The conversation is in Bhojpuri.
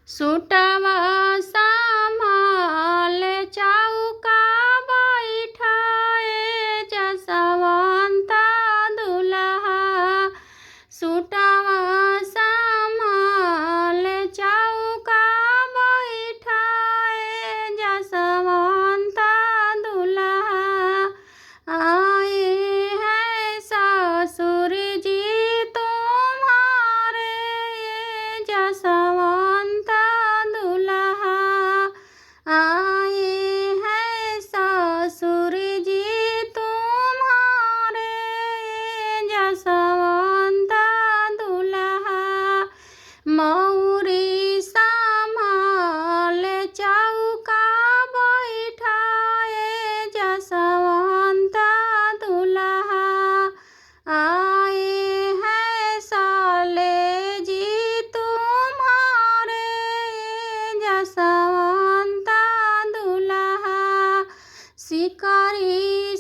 सुटवा संभाल चौका बैठाए जसवंत दुल्हा। सुटवा संभाल चौका बैठाए जसवंत दुल्हा। आए हैं ससुर जी तुम्हारे जसवंत दुल्हा। आए हैं ससुर जी तुम्हारे जसवंत दुल्हा। मौरी संभाल चौका बैठाए जसवंत दुल्हा। आए हैं साले जी तुम्हारे जसवंत दुल्हा। शिकारी